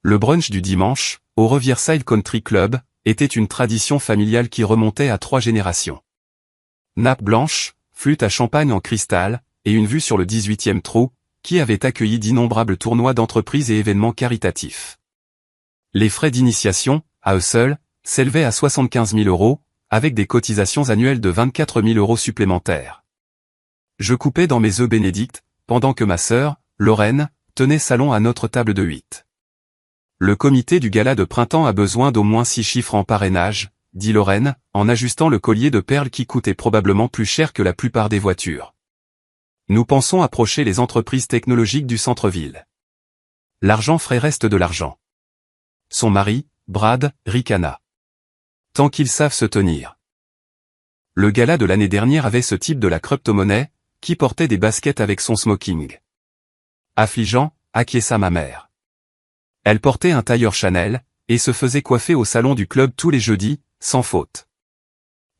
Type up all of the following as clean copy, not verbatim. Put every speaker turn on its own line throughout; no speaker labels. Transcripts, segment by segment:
Le brunch du dimanche, au Riverside Country Club, était une tradition familiale qui remontait à 3 générations. Nappe blanche, flûte à champagne en cristal, et une vue sur le 18e trou, qui avait accueilli d'innombrables tournois d'entreprises et événements caritatifs. Les frais d'initiation, à eux seuls, s'élevaient à 75 000 €, avec des cotisations annuelles de 24 000 € supplémentaires. Je coupais dans mes œufs bénédicts, pendant que ma sœur, Lorraine, tenait salon à notre table de 8. Le comité du gala de printemps a besoin d'au moins 6 chiffres en parrainage, dit Lorraine, en ajustant le collier de perles qui coûtait probablement plus cher que la plupart des voitures. Nous pensons approcher les entreprises technologiques du centre-ville. L'argent frais reste de l'argent. Son mari, Brad, ricana. Tant qu'ils savent se tenir. Le gala de l'année dernière avait ce type de la crypto-monnaie, qui portait des baskets avec son smoking. Affligeant, acquiesça ma mère. Elle portait un tailleur Chanel, et se faisait coiffer au salon du club tous les jeudis, sans faute.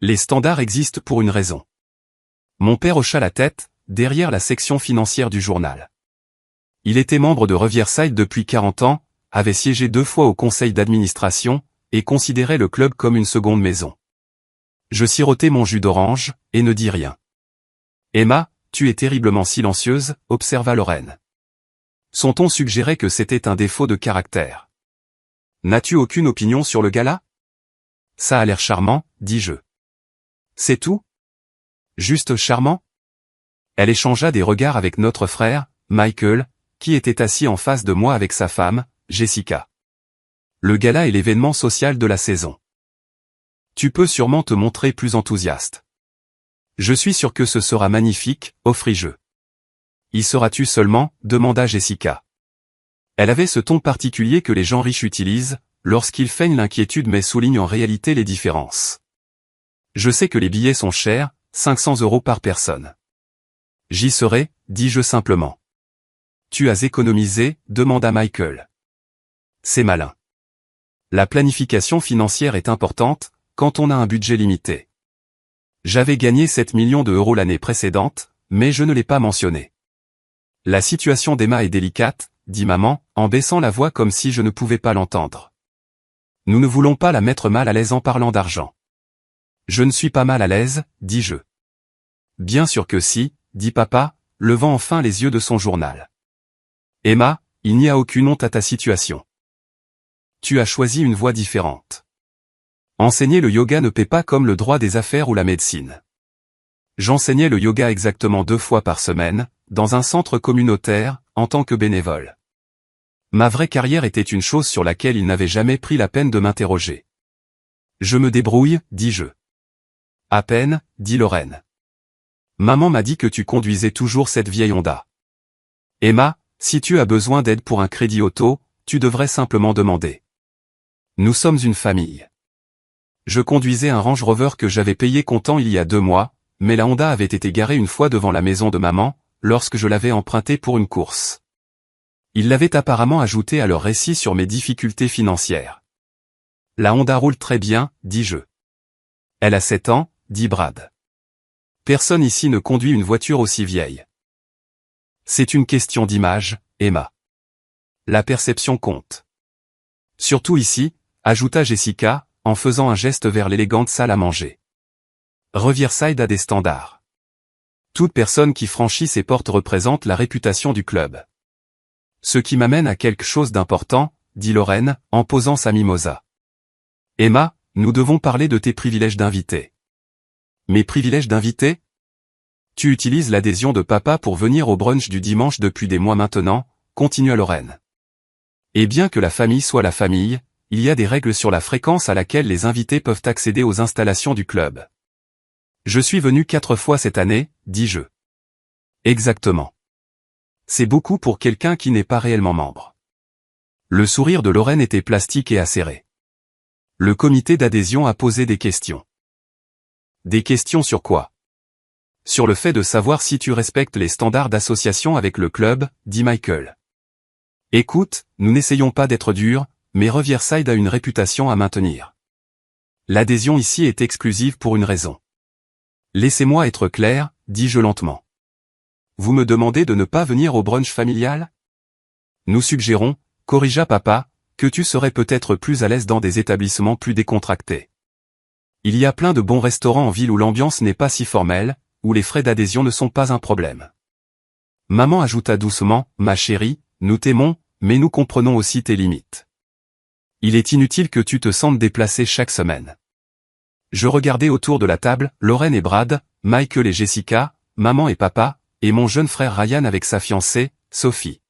Les standards existent pour une raison. Mon père hocha la tête, derrière la section financière du journal. Il était membre de Riverside depuis 40 ans, avait siégé 2 fois au conseil d'administration, et considérait le club comme une seconde maison. Je sirotai mon jus d'orange, et ne dis rien. Emma, tu es terriblement silencieuse, observa Lorraine. Son ton suggérait que c'était un défaut de caractère. N'as-tu aucune opinion sur le gala? Ça a l'air charmant, dis-je. C'est tout? Juste charmant? Elle échangea des regards avec notre frère, Michael, qui était assis en face de moi avec sa femme, Jessica. Le gala est l'événement social de la saison. Tu peux sûrement te montrer plus enthousiaste. Je suis sûr que ce sera magnifique, offris-je. Y seras-tu seulement? Demanda Jessica. Elle avait ce ton particulier que les gens riches utilisent, lorsqu'ils feignent l'inquiétude mais soulignent en réalité les différences. Je sais que les billets sont chers, 500 € par personne. J'y serai, dis-je simplement. Tu as économisé? Demanda Michael. C'est malin. La planification financière est importante, quand on a un budget limité. J'avais gagné 7 millions € l'année précédente, mais je ne l'ai pas mentionné. La situation d'Emma est délicate, dit maman, en baissant la voix comme si je ne pouvais pas l'entendre. Nous ne voulons pas la mettre mal à l'aise en parlant d'argent. Je ne suis pas mal à l'aise, dis-je. Bien sûr que si, dit papa, levant enfin les yeux de son journal. Emma, il n'y a aucune honte à ta situation. Tu as choisi une voie différente. Enseigner le yoga ne paie pas comme le droit des affaires ou la médecine. J'enseignais le yoga exactement 2 fois par semaine, dans un centre communautaire, en tant que bénévole. Ma vraie carrière était une chose sur laquelle il n'avait jamais pris la peine de m'interroger. Je me débrouille, dis-je. À peine, dit Lorraine. Maman m'a dit que tu conduisais toujours cette vieille Honda. Emma, si tu as besoin d'aide pour un crédit auto, tu devrais simplement demander. Nous sommes une famille. Je conduisais un Range Rover que j'avais payé comptant il y a 2 mois, mais la Honda avait été garée une fois devant la maison de maman, lorsque je l'avais empruntée pour une course. Ils l'avaient apparemment ajouté à leur récit sur mes difficultés financières. La Honda roule très bien, dis-je. Elle a 7 ans, dit Brad. Personne ici ne conduit une voiture aussi vieille. C'est une question d'image, Emma. La perception compte. Surtout ici, ajouta Jessica, en faisant un geste vers l'élégante salle à manger. Riverside a des standards. Toute personne qui franchit ces portes représente la réputation du club. Ce qui m'amène à quelque chose d'important, dit Lorraine, en posant sa mimosa. Emma, nous devons parler de tes privilèges d'invité. Mes privilèges d'invité? Tu utilises l'adhésion de papa pour venir au brunch du dimanche depuis des mois maintenant, continua Lorraine. Et bien que la famille soit la famille, il y a des règles sur la fréquence à laquelle les invités peuvent accéder aux installations du club. Je suis venu 4 fois cette année, dis-je. Exactement. C'est beaucoup pour quelqu'un qui n'est pas réellement membre. Le sourire de Lorraine était plastique et acéré. Le comité d'adhésion a posé des questions. Des questions sur quoi? Sur le fait de savoir si tu respectes les standards d'association avec le club, dit Michael. Écoute, nous n'essayons pas d'être durs, mais Riverside a une réputation à maintenir. L'adhésion ici est exclusive pour une raison. Laissez-moi être clair, dis-je lentement. Vous me demandez de ne pas venir au brunch familial? Nous suggérons, corrigea papa, que tu serais peut-être plus à l'aise dans des établissements plus décontractés. Il y a plein de bons restaurants en ville où l'ambiance n'est pas si formelle, où les frais d'adhésion ne sont pas un problème. Maman ajouta doucement, ma chérie, nous t'aimons, mais nous comprenons aussi tes limites. Il est inutile que tu te sentes déplacé chaque semaine. Je regardais autour de la table, Lorraine et Brad, Michael et Jessica, maman et papa, et mon jeune frère Ryan avec sa fiancée, Sophie.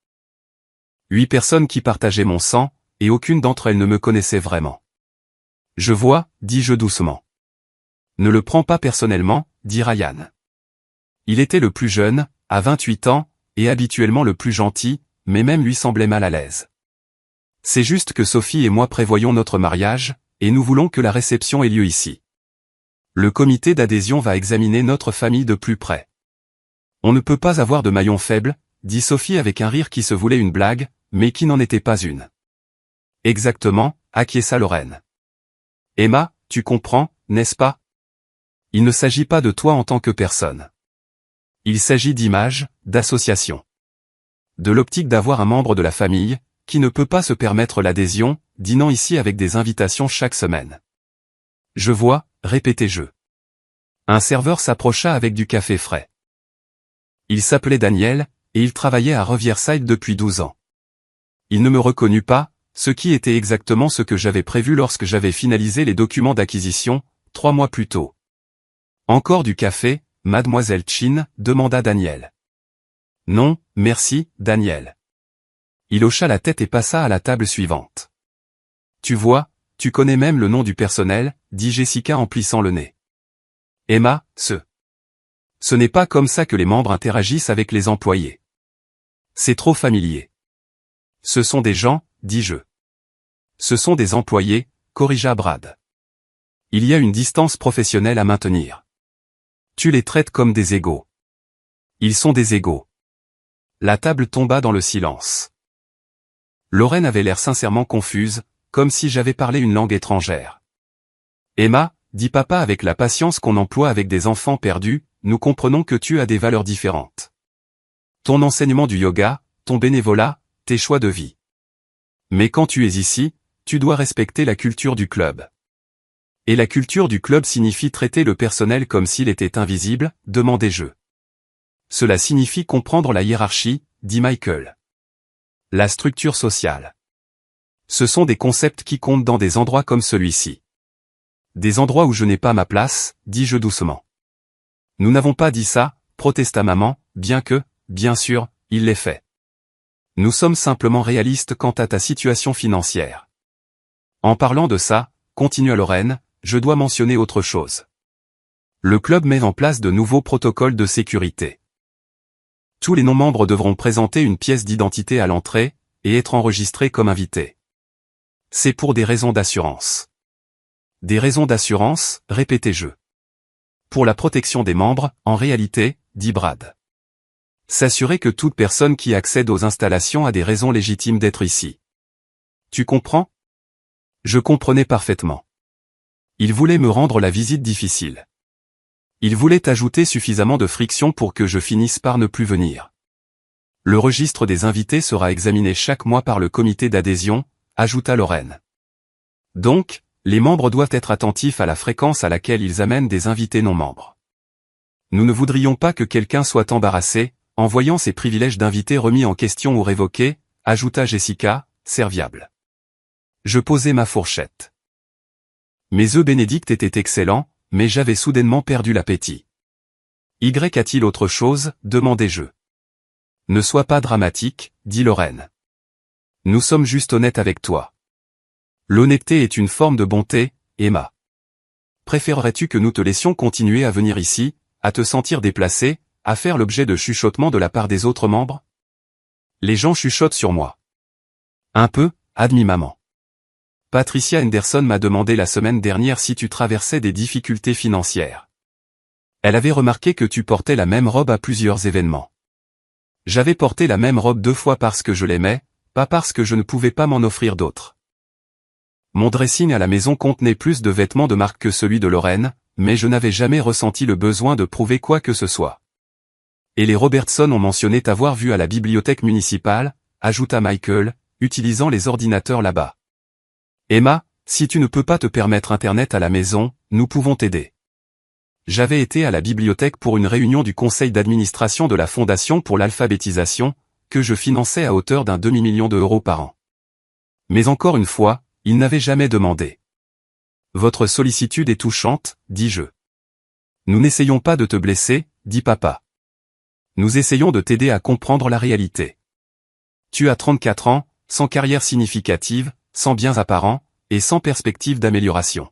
8 personnes qui partageaient mon sang, et aucune d'entre elles ne me connaissait vraiment. Je vois, dis-je doucement. Ne le prends pas personnellement, dit Ryan. Il était le plus jeune, à 28 ans, et habituellement le plus gentil, mais même lui semblait mal à l'aise. C'est juste que Sophie et moi prévoyons notre mariage, et nous voulons que la réception ait lieu ici. Le comité d'adhésion va examiner notre famille de plus près. On ne peut pas avoir de maillon faible, dit Sophie avec un rire qui se voulait une blague, mais qui n'en était pas une. Exactement, acquiesça Lorraine. Emma, tu comprends, n'est-ce pas? Il ne s'agit pas de toi en tant que personne. Il s'agit d'image, d'association. De l'optique d'avoir un membre de la famille, qui ne peut pas se permettre l'adhésion, dînant ici avec des invitations chaque semaine. Je vois, répétai-je. Un serveur s'approcha avec du café frais. Il s'appelait Daniel, et il travaillait à Riverside depuis 12 ans. Il ne me reconnut pas, ce qui était exactement ce que j'avais prévu lorsque j'avais finalisé les documents d'acquisition, 3 mois plus tôt. Encore du café, mademoiselle Chin, demanda Daniel. Non, merci, Daniel. Il hocha la tête et passa à la table suivante. Tu vois, tu connais même le nom du personnel, dit Jessica en plissant le nez. Emma, ce n'est pas comme ça que les membres interagissent avec les employés. C'est trop familier. Ce sont des gens, dis-je. Ce sont des employés, corrigea Brad. Il y a une distance professionnelle à maintenir. Tu les traites comme des égaux. Ils sont des égaux. La table tomba dans le silence. Lorraine avait l'air sincèrement confuse, comme si j'avais parlé une langue étrangère. Emma, dit papa avec la patience qu'on emploie avec des enfants perdus, nous comprenons que tu as des valeurs différentes. Ton enseignement du yoga, ton bénévolat, tes choix de vie. Mais quand tu es ici, tu dois respecter la culture du club. Et la culture du club signifie traiter le personnel comme s'il était invisible, demandai-je. Cela signifie comprendre la hiérarchie, dit Michael. La structure sociale. Ce sont des concepts qui comptent dans des endroits comme celui-ci. Des endroits où je n'ai pas ma place, dis-je doucement. Nous n'avons pas dit ça, protesta maman, bien que, bien sûr, il l'ait fait. Nous sommes simplement réalistes quant à ta situation financière. En parlant de ça, continua Lorraine, je dois mentionner autre chose. Le club met en place de nouveaux protocoles de sécurité. Tous les non-membres devront présenter une pièce d'identité à l'entrée, et être enregistrés comme invités. C'est pour des raisons d'assurance. Des raisons d'assurance, répétai-je. Pour la protection des membres, en réalité, dit Brad. S'assurer que toute personne qui accède aux installations a des raisons légitimes d'être ici. Tu comprends? Je comprenais parfaitement. Il voulait me rendre la visite difficile. Il voulait ajouter suffisamment de friction pour que je finisse par ne plus venir. Le registre des invités sera examiné chaque mois par le comité d'adhésion, ajouta Lorraine. Donc, les membres doivent être attentifs à la fréquence à laquelle ils amènent des invités non-membres. Nous ne voudrions pas que quelqu'un soit embarrassé, en voyant ses privilèges d'invité remis en question ou révoqués, ajouta Jessica, serviable. Je posai ma fourchette. Mes œufs bénédicts étaient excellents, mais j'avais soudainement perdu l'appétit. Y a-t-il autre chose, demandai-je. Ne sois pas dramatique, dit Lorraine. Nous sommes juste honnêtes avec toi. L'honnêteté est une forme de bonté, Emma. Préférerais-tu que nous te laissions continuer à venir ici, à te sentir déplacé, à faire l'objet de chuchotements de la part des autres membres? Les gens chuchotent sur moi. Un peu, admit maman. Patricia Henderson m'a demandé la semaine dernière si tu traversais des difficultés financières. Elle avait remarqué que tu portais la même robe à plusieurs événements. J'avais porté la même robe 2 fois parce que je l'aimais, pas parce que je ne pouvais pas m'en offrir d'autres. Mon dressing à la maison contenait plus de vêtements de marque que celui de Lorraine, mais je n'avais jamais ressenti le besoin de prouver quoi que ce soit. Et les Robertson ont mentionné t'avoir vu à la bibliothèque municipale, ajouta Michael, utilisant les ordinateurs là-bas. Emma, si tu ne peux pas te permettre Internet à la maison, nous pouvons t'aider. J'avais été à la bibliothèque pour une réunion du conseil d'administration de la Fondation pour l'alphabétisation, que je finançais à hauteur d'un demi-million d'euros par an. Mais encore une fois, il n'avait jamais demandé. Votre sollicitude est touchante, dis-je. Nous n'essayons pas de te blesser, dit papa. Nous essayons de t'aider à comprendre la réalité. Tu as 34 ans, sans carrière significative, sans biens apparents, et sans perspective d'amélioration.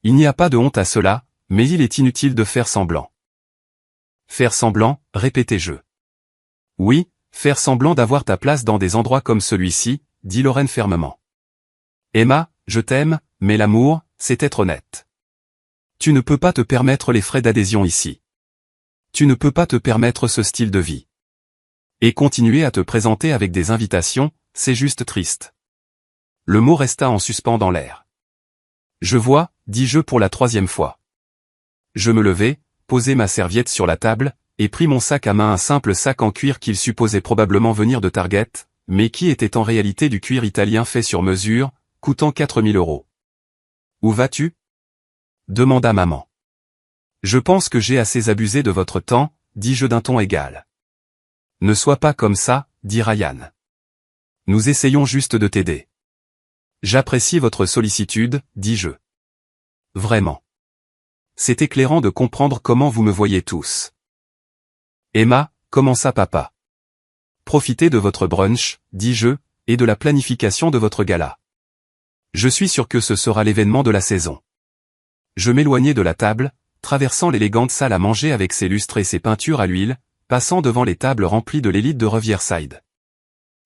Il n'y a pas de honte à cela, mais il est inutile de faire semblant. Faire semblant, répétai-je. Oui, faire semblant d'avoir ta place dans des endroits comme celui-ci, dit Lorraine fermement. Emma, je t'aime, mais l'amour, c'est être honnête. Tu ne peux pas te permettre les frais d'adhésion ici. Tu ne peux pas te permettre ce style de vie. Et continuer à te présenter avec des invitations, c'est juste triste. Le mot resta en suspens dans l'air. Je vois, dis-je pour la 3e fois. Je me levai, posai ma serviette sur la table, et pris mon sac à main, un simple sac en cuir qu'il supposait probablement venir de Target, mais qui était en réalité du cuir italien fait sur mesure, coûtant 4000 €. Où vas-tu? Demanda maman. Je pense que j'ai assez abusé de votre temps, dis-je d'un ton égal. Ne sois pas comme ça, dit Ryan. Nous essayons juste de t'aider. J'apprécie votre sollicitude, dis-je. Vraiment. C'est éclairant de comprendre comment vous me voyez tous. Emma, commença papa. Profitez de votre brunch, dis-je, et de la planification de votre gala. Je suis sûr que ce sera l'événement de la saison. Je m'éloignai de la table, traversant l'élégante salle à manger avec ses lustres et ses peintures à l'huile, passant devant les tables remplies de l'élite de Riverside.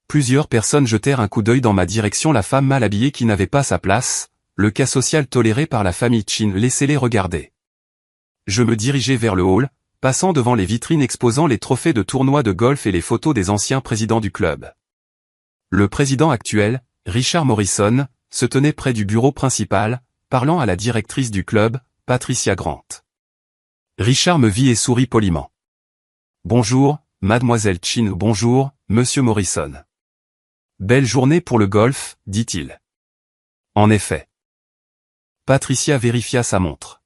Plusieurs personnes jetèrent un coup d'œil dans ma direction, la femme mal habillée qui n'avait pas sa place, le cas social toléré par la famille Chin, laissez-les regarder. Je me dirigeai vers le hall, passant devant les vitrines exposant les trophées de tournois de golf et les photos des anciens présidents du club. Le président actuel, Richard Morrison, se tenait près du bureau principal, parlant à la directrice du club, Patricia Grant. Richard me vit et sourit poliment. Bonjour, mademoiselle Chin, bonjour, monsieur Morrison. Belle journée pour le golf, dit-il. En effet. Patricia vérifia sa montre.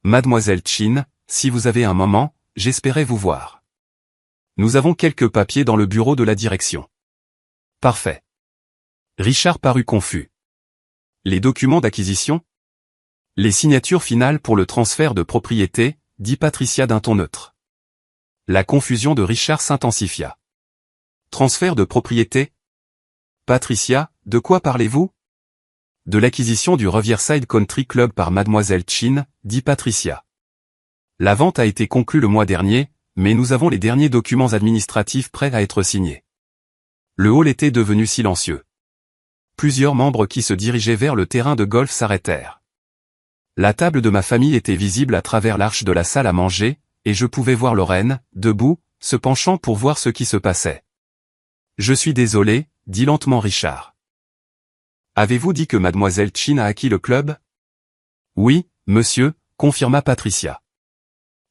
Mademoiselle Chin, si vous avez un moment, j'espérais vous voir. Nous avons quelques papiers dans le bureau de la direction. Parfait. Richard parut confus. Les documents d'acquisition? Les signatures finales pour le transfert de propriété, dit Patricia d'un ton neutre. La confusion de Richard s'intensifia. Transfert de propriété? Patricia, de quoi parlez-vous? De l'acquisition du Riverside Country Club par mademoiselle Chin, dit Patricia. La vente a été conclue le mois dernier, mais nous avons les derniers documents administratifs prêts à être signés. Le hall était devenu silencieux. Plusieurs membres qui se dirigeaient vers le terrain de golf s'arrêtèrent. La table de ma famille était visible à travers l'arche de la salle à manger, et je pouvais voir Lorraine, debout, se penchant pour voir ce qui se passait. Je suis désolé, dit lentement Richard. Avez-vous dit que mademoiselle Chin a acquis le club? Oui, monsieur, confirma Patricia.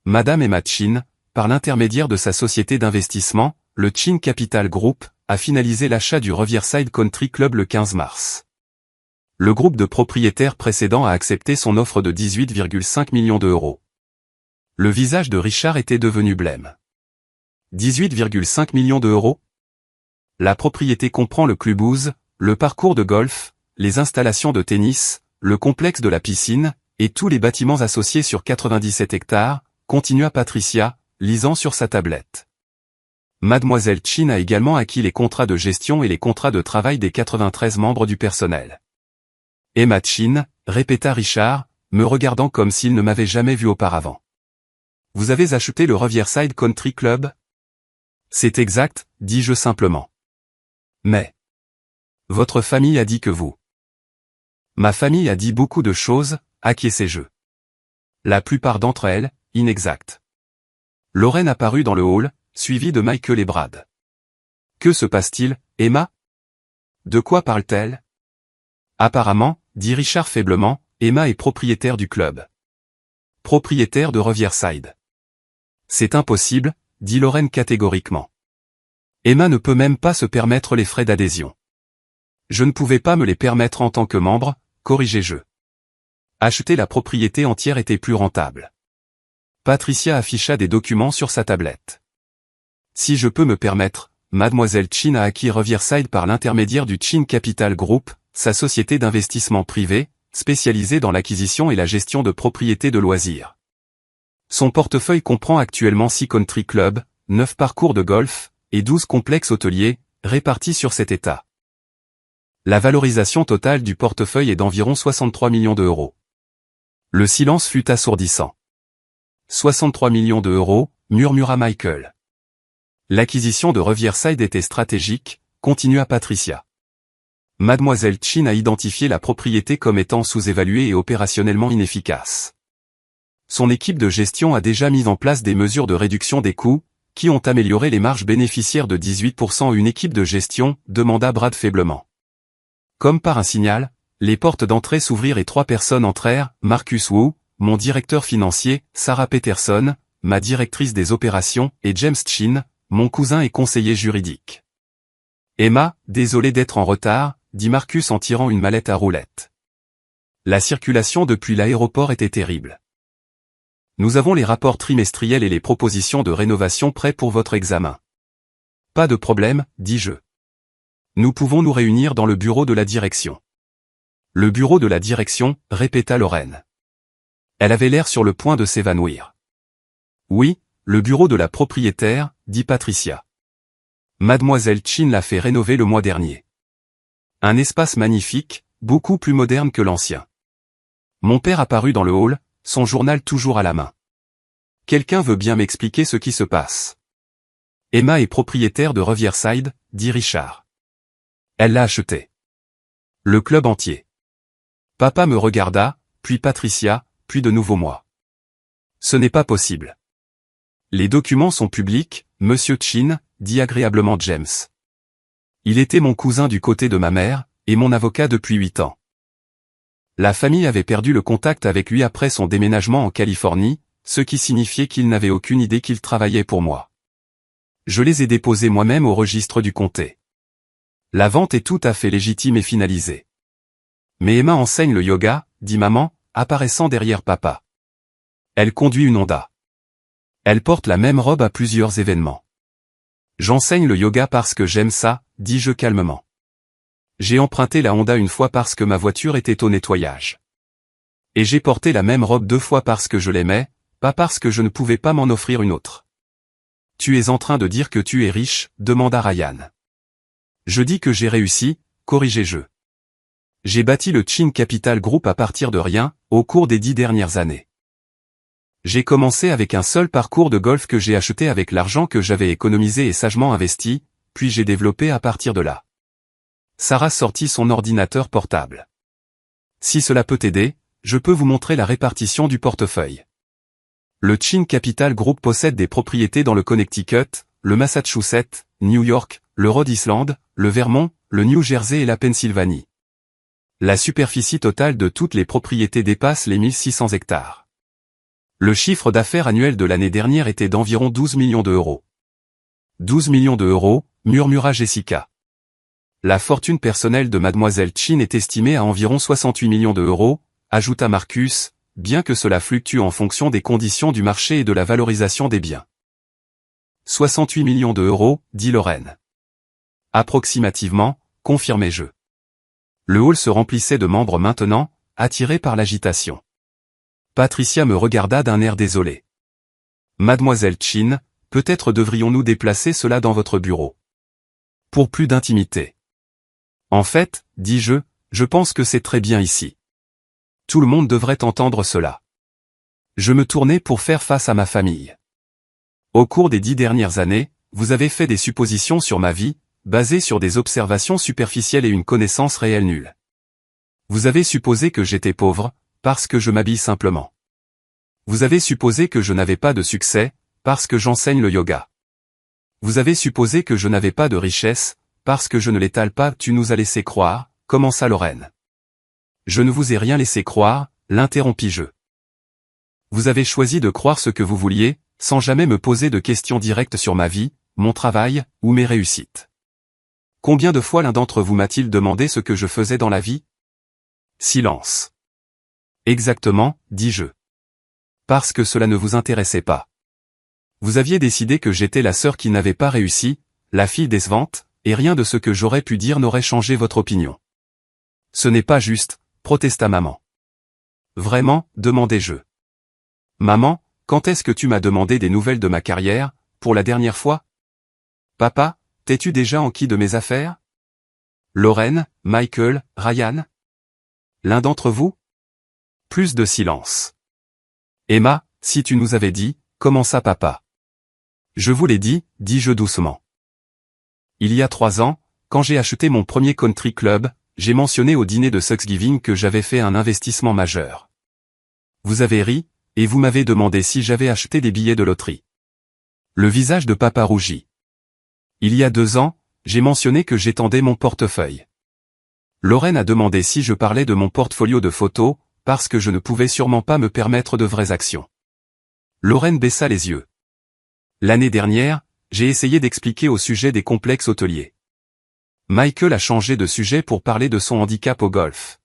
Madame Emma Chin, par l'intermédiaire de sa société d'investissement, le Chin Capital Group, a finalisé l'achat du Riverside Country Club le 15 mars. Le groupe de propriétaires précédent a accepté son offre de 18,5 millions d'euros. Le visage de Richard était devenu blême. 18,5 millions d'euros? La propriété comprend le clubhouse, le parcours de golf, les installations de tennis, le complexe de la piscine, et tous les bâtiments associés sur 97 hectares, continua Patricia, lisant sur sa tablette. Mademoiselle Chin a également acquis les contrats de gestion et les contrats de travail des 93 membres du personnel. Emma Chin, répéta Richard, me regardant comme s'il ne m'avait jamais vu auparavant. Vous avez acheté le Riverside Country Club? C'est exact, dis-je simplement. Mais votre famille a dit que vous. Ma famille a dit beaucoup de choses, acquiesçai-je. La plupart d'entre elles, inexactes. Lorraine apparut dans le hall, suivie de Michael et Brad. Que se passe-t-il, Emma? De quoi parle-t-elle? Apparemment, dit Richard faiblement, Emma est propriétaire du club. Propriétaire de Riverside. C'est impossible, dit Lorraine catégoriquement. Emma ne peut même pas se permettre les frais d'adhésion. Je ne pouvais pas me les permettre en tant que membre, corrigez-je. Acheter la propriété entière était plus rentable. Patricia afficha des documents sur sa tablette. Si je peux me permettre, Mademoiselle Chin a acquis Riverside par l'intermédiaire du Chin Capital Group, sa société d'investissement privé, spécialisée dans l'acquisition et la gestion de propriétés de loisirs. Son portefeuille comprend actuellement 6 country clubs, 9 parcours de golf, et 12 complexes hôteliers, répartis sur 7 États. La valorisation totale du portefeuille est d'environ 63 millions d'euros. Le silence fut assourdissant. 63 millions d'euros, murmura Michael. L'acquisition de Riverside était stratégique, continua Patricia. Mademoiselle Chin a identifié la propriété comme étant sous-évaluée et opérationnellement inefficace. Son équipe de gestion a déjà mis en place des mesures de réduction des coûts, qui ont amélioré les marges bénéficiaires de 18%. Une équipe de gestion, demanda Brad faiblement. Comme par un signal, les portes d'entrée s'ouvrirent et 3 personnes entrèrent, Marcus Wu, mon directeur financier, Sarah Peterson, ma directrice des opérations, et James Chin, mon cousin et conseiller juridique. Emma, désolé d'être en retard, dit Marcus en tirant une mallette à roulettes. La circulation depuis l'aéroport était terrible. Nous avons les rapports trimestriels et les propositions de rénovation prêts pour votre examen. Pas de problème, dis-je. Nous pouvons nous réunir dans le bureau de la direction. Le bureau de la direction, répéta Lorraine. Elle avait l'air sur le point de s'évanouir. Oui, le bureau de la propriétaire, dit Patricia. Mademoiselle Chin l'a fait rénover le mois dernier. Un espace magnifique, beaucoup plus moderne que l'ancien. Mon père apparut dans le hall, son journal toujours à la main. Quelqu'un veut bien m'expliquer ce qui se passe. Emma est propriétaire de Riverside, dit Richard. Elle l'a acheté. Le club entier. Papa me regarda, puis Patricia, puis de nouveau moi. Ce n'est pas possible. Les documents sont publics, Monsieur Chin, dit agréablement James. Il était mon cousin du côté de ma mère, et mon avocat depuis 8 ans. La famille avait perdu le contact avec lui après son déménagement en Californie, ce qui signifiait qu'il n'avait aucune idée qu'il travaillait pour moi. Je les ai déposés moi-même au registre du comté. La vente est tout à fait légitime et finalisée. Mais Emma enseigne le yoga, dit maman, apparaissant derrière papa. Elle conduit une Honda. Elle porte la même robe à plusieurs événements. J'enseigne le yoga parce que j'aime ça, dis-je calmement. J'ai emprunté la Honda une fois parce que ma voiture était au nettoyage. Et j'ai porté la même robe 2 fois parce que je l'aimais, pas parce que je ne pouvais pas m'en offrir une autre. Tu es en train de dire que tu es riche, demanda Ryan. Je dis que j'ai réussi, corrigez-je. J'ai bâti le Chin Capital Group à partir de rien, au cours des 10 dernières années. J'ai commencé avec un seul parcours de golf que j'ai acheté avec l'argent que j'avais économisé et sagement investi, puis j'ai développé à partir de là. Sarah sortit son ordinateur portable. Si cela peut t'aider, je peux vous montrer la répartition du portefeuille. Le Chin Capital Group possède des propriétés dans le Connecticut, le Massachusetts, New York, le Rhode Island, le Vermont, le New Jersey et la Pennsylvanie. La superficie totale de toutes les propriétés dépasse les 1600 hectares. Le chiffre d'affaires annuel de l'année dernière était d'environ 12 millions d'euros. 12 millions d'euros, murmura Jessica. La fortune personnelle de Mademoiselle Chin est estimée à environ 68 millions d'euros, ajouta Marcus, bien que cela fluctue en fonction des conditions du marché et de la valorisation des biens. 68 millions d'euros, dit Lorraine. Approximativement, confirmai-je. Le hall se remplissait de membres maintenant, attirés par l'agitation. Patricia me regarda d'un air désolé. Mademoiselle Chin, peut-être devrions-nous déplacer cela dans votre bureau. Pour plus d'intimité. En fait, dis-je, je pense que c'est très bien ici. Tout le monde devrait entendre cela. Je me tournai pour faire face à ma famille. Au cours des 10 dernières années, vous avez fait des suppositions sur ma vie, basées sur des observations superficielles et une connaissance réelle nulle. Vous avez supposé que j'étais pauvre, parce que je m'habille simplement. Vous avez supposé que je n'avais pas de succès, parce que j'enseigne le yoga. Vous avez supposé que je n'avais pas de richesse, parce que je ne l'étale pas. Tu nous as laissé croire, commença Lorraine. Je ne vous ai rien laissé croire, l'interrompis-je. Vous avez choisi de croire ce que vous vouliez, sans jamais me poser de questions directes sur ma vie, mon travail, ou mes réussites. Combien de fois l'un d'entre vous m'a-t-il demandé ce que je faisais dans la vie? Silence. Exactement, dis-je. Parce que cela ne vous intéressait pas. Vous aviez décidé que j'étais la sœur qui n'avait pas réussi, la fille décevante, et rien de ce que j'aurais pu dire n'aurait changé votre opinion. Ce n'est pas juste, protesta maman. Vraiment, demandai-je. Maman, quand est-ce que tu m'as demandé des nouvelles de ma carrière, pour la dernière fois? Papa, t'es-tu déjà enquis de mes affaires? Lorraine, Michael, Ryan? L'un d'entre vous? Plus de silence. Emma, si tu nous avais dit, commença papa. Je vous l'ai dit, dis-je doucement. Il y a 3 ans, quand j'ai acheté mon premier country club, j'ai mentionné au dîner de Thanksgiving que j'avais fait un investissement majeur. Vous avez ri, et vous m'avez demandé si j'avais acheté des billets de loterie. Le visage de papa rougit. Il y a 2 ans, j'ai mentionné que j'étendais mon portefeuille. Lorraine a demandé si je parlais de mon portfolio de photos, parce que je ne pouvais sûrement pas me permettre de vraies actions. Lorraine baissa les yeux. L'année dernière, j'ai essayé d'expliquer au sujet des complexes hôteliers. Michael a changé de sujet pour parler de son handicap au golf.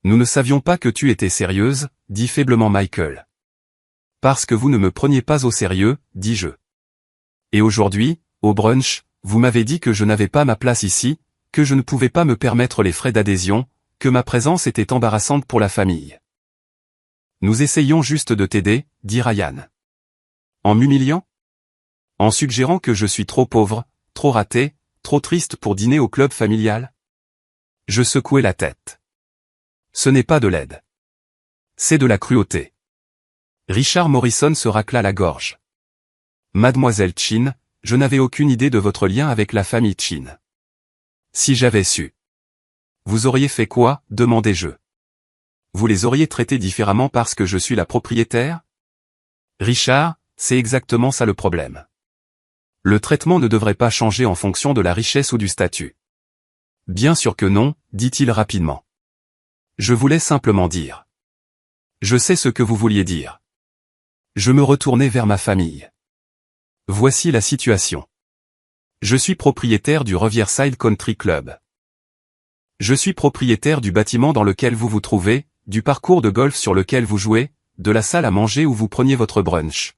Nous ne savions pas que tu étais sérieuse, dit faiblement Michael. Parce que vous ne me preniez pas au sérieux, dis-je. Et aujourd'hui, au brunch, vous m'avez dit que je n'avais pas ma place ici, que je ne pouvais pas me permettre les frais d'adhésion, que ma présence était embarrassante pour la famille. Nous essayions juste de t'aider, dit Ryan. En m'humiliant? En suggérant que je suis trop pauvre, trop raté, trop triste pour dîner au club familial? Je secouai la tête. Ce n'est pas de l'aide. C'est de la cruauté. Richard Morrison se racla la gorge. Mademoiselle Chin, je n'avais aucune idée de votre lien avec la famille Chin. Si j'avais su. Vous auriez fait quoi, demandai-je. Vous les auriez traités différemment parce que je suis la propriétaire? Richard, c'est exactement ça le problème. Le traitement ne devrait pas changer en fonction de la richesse ou du statut. Bien sûr que non, dit-il rapidement. Je voulais simplement dire. Je sais ce que vous vouliez dire. Je me retournai vers ma famille. Voici la situation. Je suis propriétaire du Riverside Country Club. Je suis propriétaire du bâtiment dans lequel vous vous trouvez, du parcours de golf sur lequel vous jouez, de la salle à manger où vous preniez votre brunch.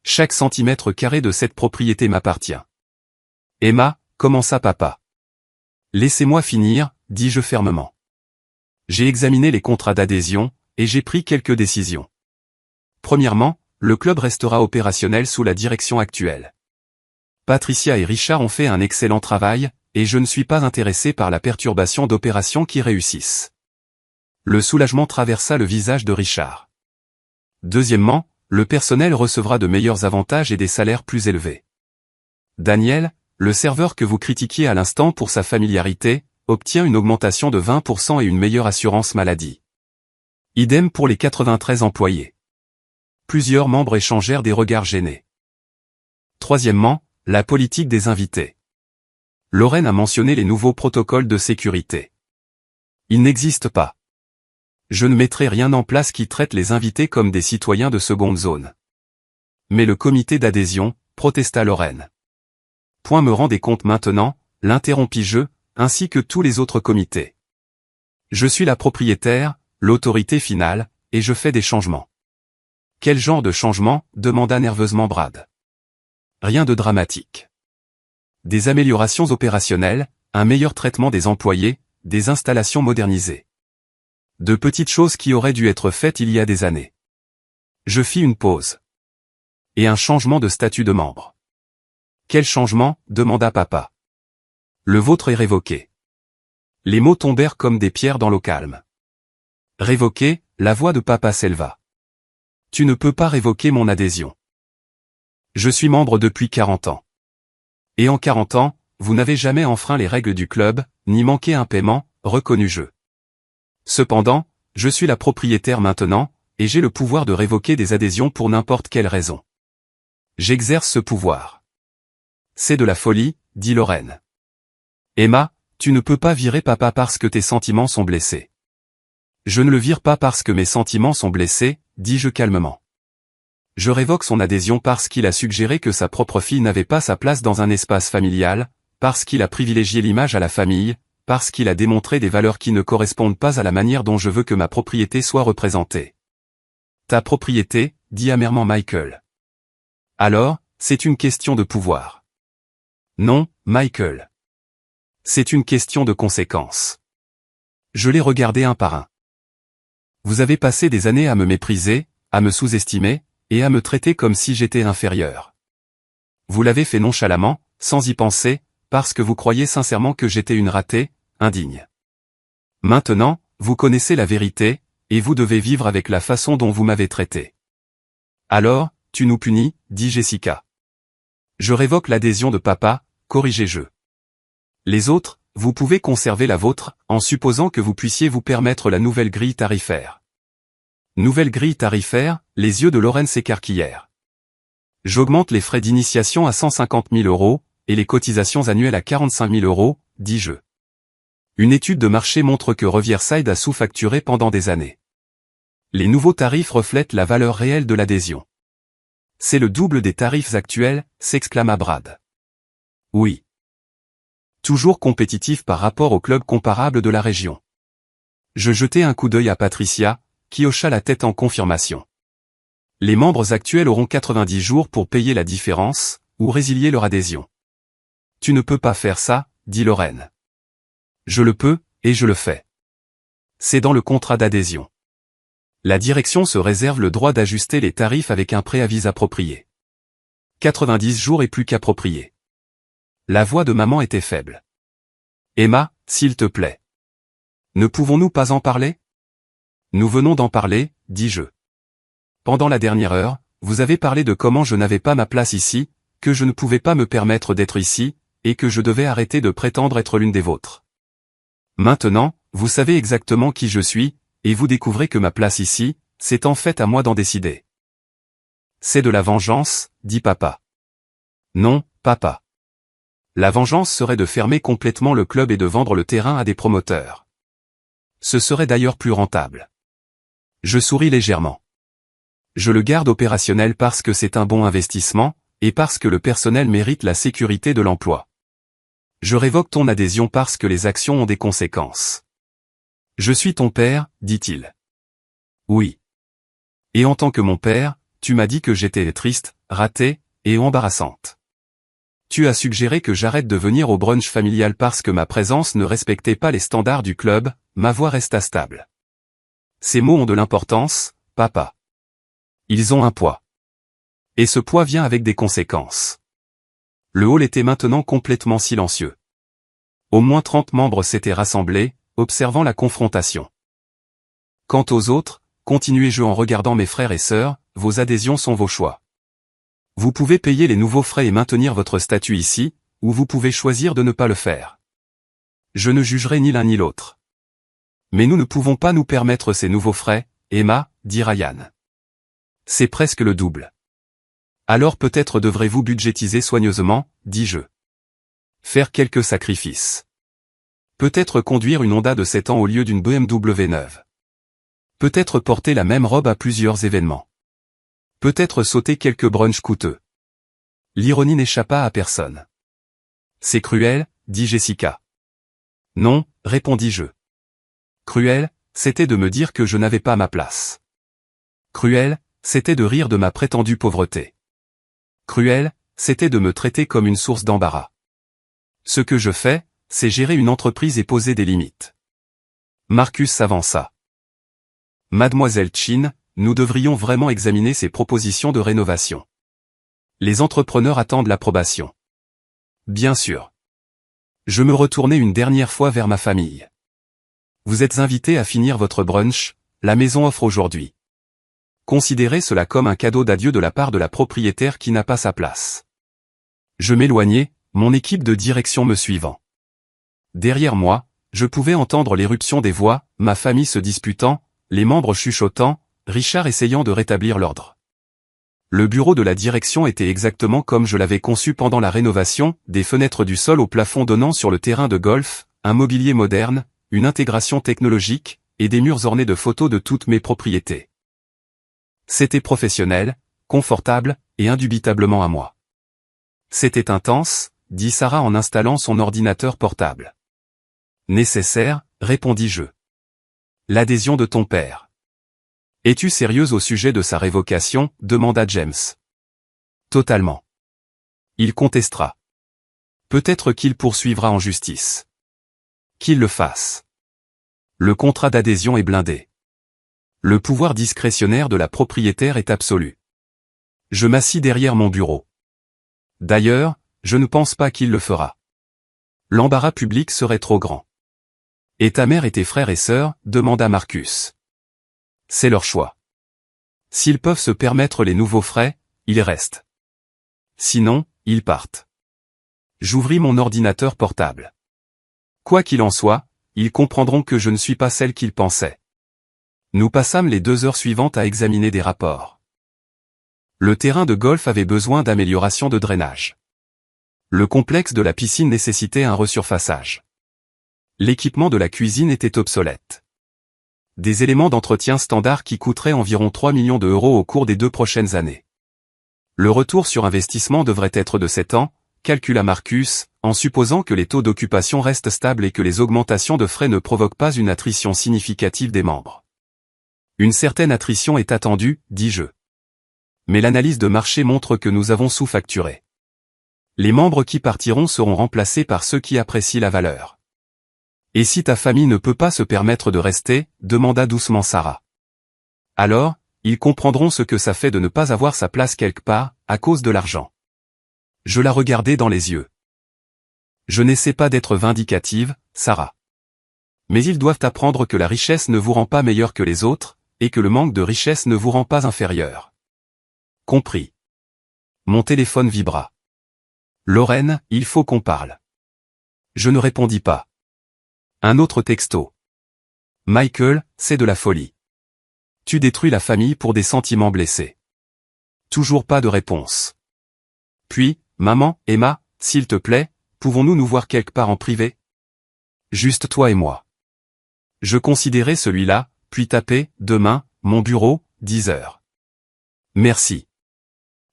Chaque centimètre carré de cette propriété m'appartient. Emma, commença papa. Laissez-moi finir, dis-je fermement. J'ai examiné les contrats d'adhésion, et j'ai pris quelques décisions. Premièrement, le club restera opérationnel sous la direction actuelle. Patricia et Richard ont fait un excellent travail, et je ne suis pas intéressé par la perturbation d'opérations qui réussissent. Le soulagement traversa le visage de Richard. Deuxièmement, le personnel recevra de meilleurs avantages et des salaires plus élevés. Daniel, le serveur que vous critiquiez à l'instant pour sa familiarité, obtient une augmentation de 20% et une meilleure assurance maladie. Idem pour les 93 employés. Plusieurs membres échangèrent des regards gênés. Troisièmement, la politique des invités. Lorraine a mentionné les nouveaux protocoles de sécurité. Ils n'existent pas. Je ne mettrai rien en place qui traite les invités comme des citoyens de seconde zone. Mais le comité d'adhésion, protesta Lorraine. Point me rendez compte maintenant, l'interrompis-je, ainsi que tous les autres comités. Je suis la propriétaire, l'autorité finale, et je fais des changements. Quel genre de changement, demanda nerveusement Brad. Rien de dramatique. Des améliorations opérationnelles, un meilleur traitement des employés, des installations modernisées. De petites choses qui auraient dû être faites il y a des années. Je fis une pause. Et un changement de statut de membre. Quel changement, demanda papa. Le vôtre est révoqué. Les mots tombèrent comme des pierres dans l'eau calme. Révoqué, la voix de papa s'éleva. Tu ne peux pas révoquer mon adhésion. Je suis membre depuis 40 ans. Et en 40 ans, vous n'avez jamais enfreint les règles du club, ni manqué un paiement, reconnus-je. Cependant, je suis la propriétaire maintenant, et j'ai le pouvoir de révoquer des adhésions pour n'importe quelle raison. J'exerce ce pouvoir. C'est de la folie, dit Lorraine. Emma, tu ne peux pas virer papa parce que tes sentiments sont blessés. Je ne le vire pas parce que mes sentiments sont blessés, dis-je calmement. Je révoque son adhésion parce qu'il a suggéré que sa propre fille n'avait pas sa place dans un espace familial, parce qu'il a privilégié l'image à la famille, parce qu'il a démontré des valeurs qui ne correspondent pas à la manière dont je veux que ma propriété soit représentée. Ta propriété, dit amèrement Michael. Alors, c'est une question de pouvoir. Non, Michael. C'est une question de conséquences. Je l'ai regardé un par un. Vous avez passé des années à me mépriser, à me sous-estimer, et à me traiter comme si j'étais inférieur. Vous l'avez fait nonchalamment, sans y penser, parce que vous croyez sincèrement que j'étais une ratée, indigne. Maintenant, vous connaissez la vérité, et vous devez vivre avec la façon dont vous m'avez traité. Alors, tu nous punis, dit Jessica. Je révoque l'adhésion de papa, corrigez-je. Les autres, vous pouvez conserver la vôtre, en supposant que vous puissiez vous permettre la nouvelle grille tarifaire. Nouvelle grille tarifaire, les yeux de Lorraine s'écarquillèrent. J'augmente les frais d'initiation à 150 000 €, et les cotisations annuelles à 45 000 €, dis-je. Une étude de marché montre que Riverside a sous-facturé pendant des années. Les nouveaux tarifs reflètent la valeur réelle de l'adhésion. C'est le double des tarifs actuels, s'exclama Brad. Oui. Toujours compétitif par rapport aux clubs comparables de la région. Je jetai un coup d'œil à Patricia, qui hocha la tête en confirmation. Les membres actuels auront 90 jours pour payer la différence, ou résilier leur adhésion. Tu ne peux pas faire ça, dit Lorraine. Je le peux, et je le fais. C'est dans le contrat d'adhésion. La direction se réserve le droit d'ajuster les tarifs avec un préavis approprié. 90 jours est plus qu'approprié. La voix de maman était faible. Emma, s'il te plaît. Ne pouvons-nous pas en parler? Nous venons d'en parler, dis-je. Pendant la dernière heure, vous avez parlé de comment je n'avais pas ma place ici, que je ne pouvais pas me permettre d'être ici, et que je devais arrêter de prétendre être l'une des vôtres. Maintenant, vous savez exactement qui je suis, et vous découvrez que ma place ici, c'est en fait à moi d'en décider. C'est de la vengeance, dit papa. Non, papa. La vengeance serait de fermer complètement le club et de vendre le terrain à des promoteurs. Ce serait d'ailleurs plus rentable. Je souris légèrement. Je le garde opérationnel parce que c'est un bon investissement, et parce que le personnel mérite la sécurité de l'emploi. Je révoque ton adhésion parce que les actions ont des conséquences. Je suis ton père, dit-il. Oui. Et en tant que mon père, tu m'as dit que j'étais triste, ratée, et embarrassante. Tu as suggéré que j'arrête de venir au brunch familial parce que ma présence ne respectait pas les standards du club, ma voix resta stable. Ces mots ont de l'importance, papa. Ils ont un poids. Et ce poids vient avec des conséquences. Le hall était maintenant complètement silencieux. Au moins 30 membres s'étaient rassemblés, observant la confrontation. Quant aux autres, continuai-je en regardant mes frères et sœurs, vos adhésions sont vos choix. Vous pouvez payer les nouveaux frais et maintenir votre statut ici, ou vous pouvez choisir de ne pas le faire. Je ne jugerai ni l'un ni l'autre. Mais nous ne pouvons pas nous permettre ces nouveaux frais, Emma, dit Ryan. C'est presque le double. Alors peut-être devrez-vous budgétiser soigneusement, dis-je. Faire quelques sacrifices. Peut-être conduire une Honda de 7 ans au lieu d'une BMW neuve. Peut-être porter la même robe à plusieurs événements. Peut-être sauter quelques brunchs coûteux. L'ironie n'échappa à personne. C'est cruel, dit Jessica. Non, répondis-je. Cruel, c'était de me dire que je n'avais pas ma place. Cruel, c'était de rire de ma prétendue pauvreté. Cruel, c'était de me traiter comme une source d'embarras. Ce que je fais, c'est gérer une entreprise et poser des limites. Marcus s'avança. Mademoiselle Chin, nous devrions vraiment examiner ces propositions de rénovation. Les entrepreneurs attendent l'approbation. Bien sûr. Je me retournai une dernière fois vers ma famille. Vous êtes invités à finir votre brunch, la maison offre aujourd'hui. Considérez cela comme un cadeau d'adieu de la part de la propriétaire qui n'a pas sa place. Je m'éloignai, mon équipe de direction me suivant. Derrière moi, je pouvais entendre l'éruption des voix, ma famille se disputant, les membres chuchotant, Richard essayant de rétablir l'ordre. Le bureau de la direction était exactement comme je l'avais conçu pendant la rénovation, des fenêtres du sol au plafond donnant sur le terrain de golf, un mobilier moderne, une intégration technologique, et des murs ornés de photos de toutes mes propriétés. C'était professionnel, confortable, et indubitablement à moi. C'était intense, dit Sarah en installant son ordinateur portable. Nécessaire, répondis-je. L'adhésion de ton père. Es-tu sérieuse au sujet de sa révocation, demanda James. Totalement. Il contestera. Peut-être qu'il poursuivra en justice. Qu'il le fasse. Le contrat d'adhésion est blindé. Le pouvoir discrétionnaire de la propriétaire est absolu. Je m'assis derrière mon bureau. D'ailleurs, je ne pense pas qu'il le fera. L'embarras public serait trop grand. Et ta mère et tes frères et sœurs, demanda Marcus. C'est leur choix. S'ils peuvent se permettre les nouveaux frais, ils restent. Sinon, ils partent. J'ouvris mon ordinateur portable. Quoi qu'il en soit, ils comprendront que je ne suis pas celle qu'ils pensaient. Nous passâmes les 2 heures suivantes à examiner des rapports. Le terrain de golf avait besoin d'amélioration de drainage. Le complexe de la piscine nécessitait un resurfaçage. L'équipement de la cuisine était obsolète. Des éléments d'entretien standards qui coûteraient environ 3 millions d'euros au cours des 2 prochaines années. Le retour sur investissement devrait être de 7 ans, calcula Marcus, en supposant que les taux d'occupation restent stables et que les augmentations de frais ne provoquent pas une attrition significative des membres. Une certaine attrition est attendue, dis-je. Mais l'analyse de marché montre que nous avons sous-facturé. Les membres qui partiront seront remplacés par ceux qui apprécient la valeur. Et si ta famille ne peut pas se permettre de rester, demanda doucement Sarah. Alors, ils comprendront ce que ça fait de ne pas avoir sa place quelque part, à cause de l'argent. Je la regardai dans les yeux. Je n'essaie pas d'être vindicative, Sarah. Mais ils doivent apprendre que la richesse ne vous rend pas meilleur que les autres, et que le manque de richesse ne vous rend pas inférieur. Compris. Mon téléphone vibra. Lorraine, il faut qu'on parle. Je ne répondis pas. Un autre texto. Michael, c'est de la folie. Tu détruis la famille pour des sentiments blessés. Toujours pas de réponse. Puis, maman, Emma, s'il te plaît, pouvons-nous nous voir quelque part en privé? Juste toi et moi. Je considérai celui-là, puis tapai, demain, mon bureau, 10 heures. Merci.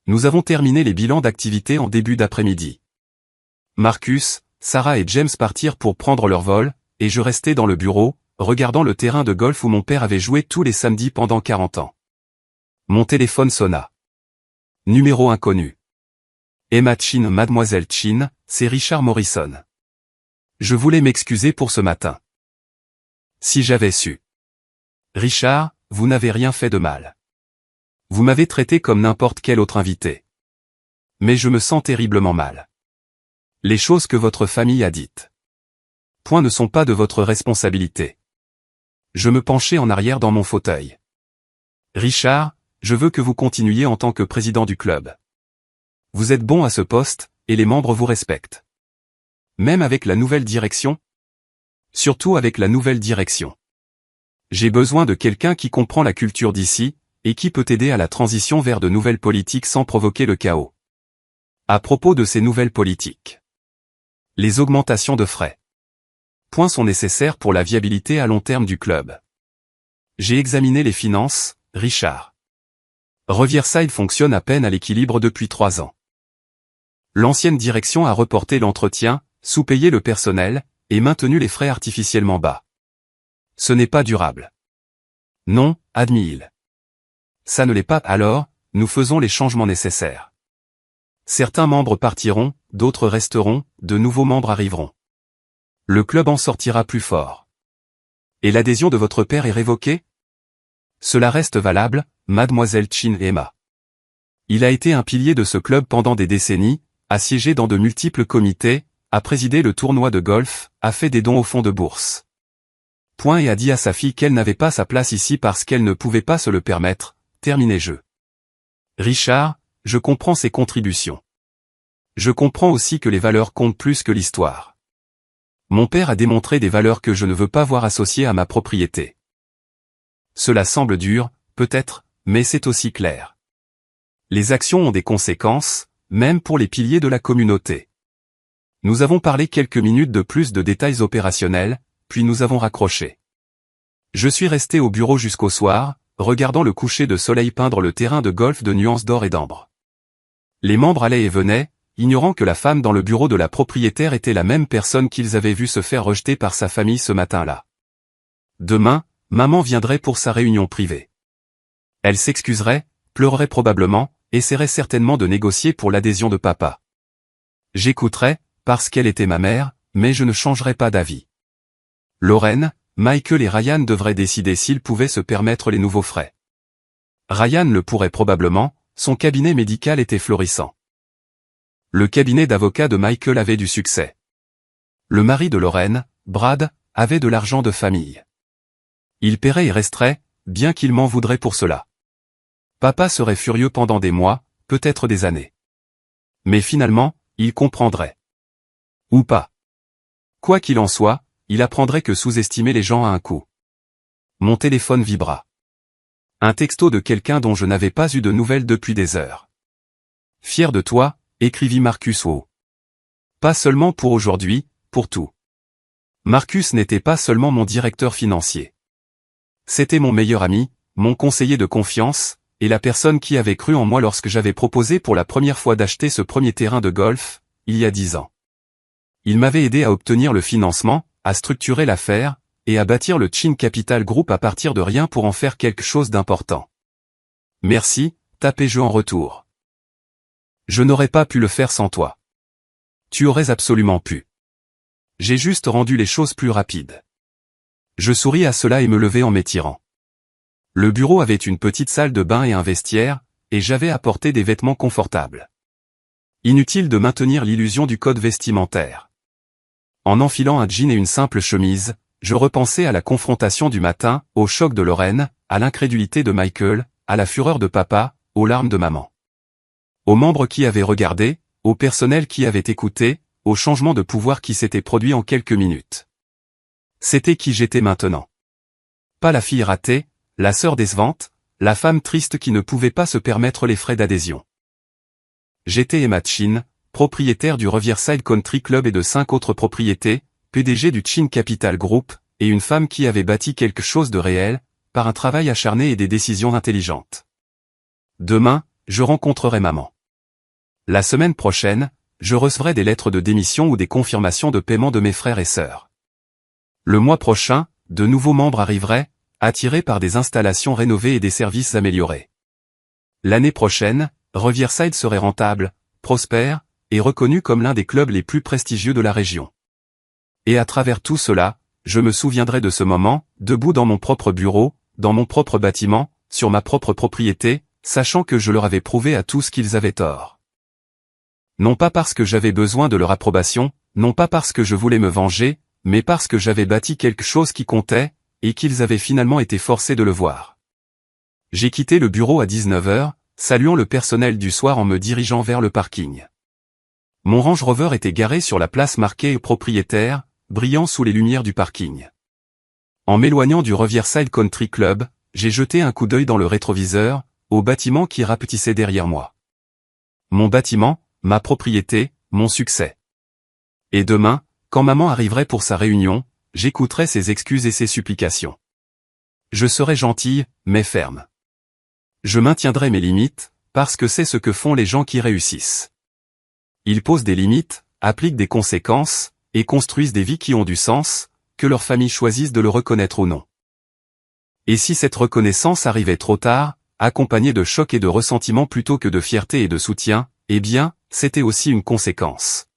Nous avons terminé les bilans d'activité en début d'après-midi. Marcus, Sarah et James partirent pour prendre leur vol, et je restai dans le bureau, regardant le terrain de golf où mon père avait joué tous les samedis pendant 40 ans. Mon téléphone sonna. Numéro inconnu. Emma Chin, Mademoiselle Chin, c'est Richard Morrison. Je voulais m'excuser pour ce matin. Si j'avais su. Richard, vous n'avez rien fait de mal. Vous m'avez traité comme n'importe quel autre invité. Mais je me sens terriblement mal. Les choses que votre famille a dites. Point ne sont pas de votre responsabilité. Je me penchai en arrière dans mon fauteuil. Richard, je veux que vous continuiez en tant que président du club. Vous êtes bon à ce poste, et les membres vous respectent. Même avec la nouvelle direction? Surtout avec la nouvelle direction. J'ai besoin de quelqu'un qui comprend la culture d'ici, et qui peut aider à la transition vers de nouvelles politiques sans provoquer le chaos. À propos de ces nouvelles politiques. Les augmentations de frais. Points sont nécessaires pour la viabilité à long terme du club. J'ai examiné les finances, Richard. Riverside fonctionne à peine à l'équilibre depuis 3 ans. L'ancienne direction a reporté l'entretien, sous-payé le personnel, et maintenu les frais artificiellement bas. Ce n'est pas durable. Non, admis-il. Ça ne l'est pas, alors, nous faisons les changements nécessaires. Certains membres partiront, d'autres resteront, de nouveaux membres arriveront. Le club en sortira plus fort. Et l'adhésion de votre père est révoquée? Cela reste valable, Mademoiselle Chin et Emma. Il a été un pilier de ce club pendant des décennies, a siégé dans de multiples comités, a présidé le tournoi de golf, a fait des dons au fonds de bourse. Point et a dit à sa fille qu'elle n'avait pas sa place ici parce qu'elle ne pouvait pas se le permettre, terminé-je. Richard, je comprends ses contributions. Je comprends aussi que les valeurs comptent plus que l'histoire. Mon père a démontré des valeurs que je ne veux pas voir associées à ma propriété. Cela semble dur, peut-être, mais c'est aussi clair. Les actions ont des conséquences, même pour les piliers de la communauté. Nous avons parlé quelques minutes de plus de détails opérationnels, puis nous avons raccroché. Je suis resté au bureau jusqu'au soir, regardant le coucher de soleil peindre le terrain de golf de nuances d'or et d'ambre. Les membres allaient et venaient, ignorant que la femme dans le bureau de la propriétaire était la même personne qu'ils avaient vu se faire rejeter par sa famille ce matin-là. Demain, maman viendrait pour sa réunion privée. Elle s'excuserait, pleurerait probablement, essaierait certainement de négocier pour l'adhésion de papa. J'écouterais, parce qu'elle était ma mère, mais je ne changerais pas d'avis. Lorraine, Michael et Ryan devraient décider s'ils pouvaient se permettre les nouveaux frais. Ryan le pourrait probablement, son cabinet médical était florissant. Le cabinet d'avocats de Michael avait du succès. Le mari de Lorraine, Brad, avait de l'argent de famille. Il paierait et resterait, bien qu'il m'en voudrait pour cela. Papa serait furieux pendant des mois, peut-être des années. Mais finalement, il comprendrait. Ou pas. Quoi qu'il en soit, il apprendrait que sous-estimer les gens a un coût. Mon téléphone vibra. Un texto de quelqu'un dont je n'avais pas eu de nouvelles depuis des heures. Fier de toi, écrivit Marcus Wu. Pas seulement pour aujourd'hui, pour tout. Marcus n'était pas seulement mon directeur financier. C'était mon meilleur ami, mon conseiller de confiance, et la personne qui avait cru en moi lorsque j'avais proposé pour la première fois d'acheter ce premier terrain de golf, il y a 10 ans. Il m'avait aidé à obtenir le financement, à structurer l'affaire, et à bâtir le Chin Capital Group à partir de rien pour en faire quelque chose d'important. Merci, tapais-je en retour. Je n'aurais pas pu le faire sans toi. Tu aurais absolument pu. J'ai juste rendu les choses plus rapides. Je souris à cela et me levai en m'étirant. Le bureau avait une petite salle de bain et un vestiaire, et j'avais apporté des vêtements confortables. Inutile de maintenir l'illusion du code vestimentaire. En enfilant un jean et une simple chemise, je repensais à la confrontation du matin, au choc de Lorraine, à l'incrédulité de Michael, à la fureur de papa, aux larmes de maman. Aux membres qui avaient regardé, au personnel qui avait écouté, au changement de pouvoir qui s'était produit en quelques minutes. C'était qui j'étais maintenant. Pas la fille ratée, la sœur décevante, la femme triste qui ne pouvait pas se permettre les frais d'adhésion. J'étais Emma Chin, propriétaire du Riverside Country Club et de 5 autres propriétés, PDG du Chin Capital Group, et une femme qui avait bâti quelque chose de réel, par un travail acharné et des décisions intelligentes. Demain, je rencontrerai maman. La semaine prochaine, je recevrai des lettres de démission ou des confirmations de paiement de mes frères et sœurs. Le mois prochain, de nouveaux membres arriveraient, attirés par des installations rénovées et des services améliorés. L'année prochaine, Riverside serait rentable, prospère, et reconnu comme l'un des clubs les plus prestigieux de la région. Et à travers tout cela, je me souviendrai de ce moment, debout dans mon propre bureau, dans mon propre bâtiment, sur ma propre propriété, sachant que je leur avais prouvé à tous qu'ils avaient tort. Non pas parce que j'avais besoin de leur approbation, non pas parce que je voulais me venger, mais parce que j'avais bâti quelque chose qui comptait, et qu'ils avaient finalement été forcés de le voir. J'ai quitté le bureau à 19 h, saluant le personnel du soir en me dirigeant vers le parking. Mon Range Rover était garé sur la place marquée propriétaire, brillant sous les lumières du parking. En m'éloignant du Riverside Country Club, j'ai jeté un coup d'œil dans le rétroviseur, au bâtiment qui rapetissait derrière moi. Mon bâtiment, ma propriété, mon succès. Et demain, quand maman arriverait pour sa réunion, j'écouterais ses excuses et ses supplications. Je serais gentille, mais ferme. Je maintiendrai mes limites, parce que c'est ce que font les gens qui réussissent. Ils posent des limites, appliquent des conséquences, et construisent des vies qui ont du sens, que leurs familles choisissent de le reconnaître ou non. Et si cette reconnaissance arrivait trop tard, accompagnée de choc et de ressentiment plutôt que de fierté et de soutien, eh bien, c'était aussi une conséquence.